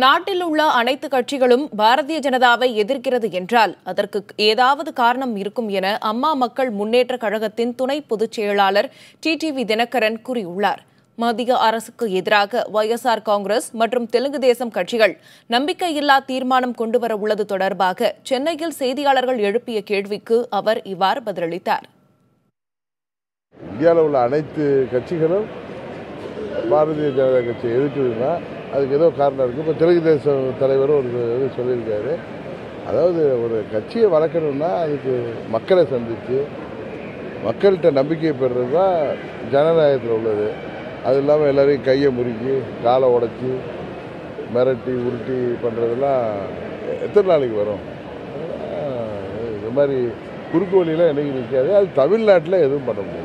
நாட்டில் உள்ள அனைத்து கட்சிகளும் பாரதிய ஜனதாவை எதிர்க்கிறது என்றால் அதற்கு ஏதாவது காரணம் இருக்கும் என அம்மா மக்கள் முன்னேற்ற கழகத்தின் துணை பொதுச் செயலாளர் டிடிவி தினகரன் கூறியுள்ளார். மத்திய அரசுக்கு எதிராக ஒய்எஸ்ஆர் காங்கிரஸ் மற்றும் தெலுங்கு தேசம் கட்சிகள் நம்பிக்கையில்லா தீர்மானம் கொண்டுவர உள்ளது தொடர்பாக சென்னையில் செய்தியாளர்கள் எழுப்பிய கேள்விக்கு அவர் இவ்வாறு பதிலளித்தார். இந்தியாவில் உள்ள அனைத்து கட்சிகளும் பாரதிய ஜனதா கட்சியை எதிர்க்குதுன்னா அதுக்கு ஏதோ காரணம் இருக்குது. இப்போ தெலுங்கு தேசம் தலைவரும் ஒரு இது சொல்லியிருக்காரு. அதாவது ஒரு கட்சியை வளர்க்கணும்னா அதுக்கு மக்களை சந்தித்து மக்கள்கிட்ட நம்பிக்கையை பெறுறது தான் ஜனநாயகத்தில் உள்ளது. அது இல்லாமல் எல்லோரையும் கையை முறுக்கி காலை உடச்சி மிரட்டி உருட்டி பண்ணுறதெல்லாம் எத்தனை நாளைக்கு வரும்? இது மாதிரி குறுக்கு வழியெலாம் என்றைக்கு நிற்காது. அது தமிழ்நாட்டில் எதுவும் பண்ண முடியாது.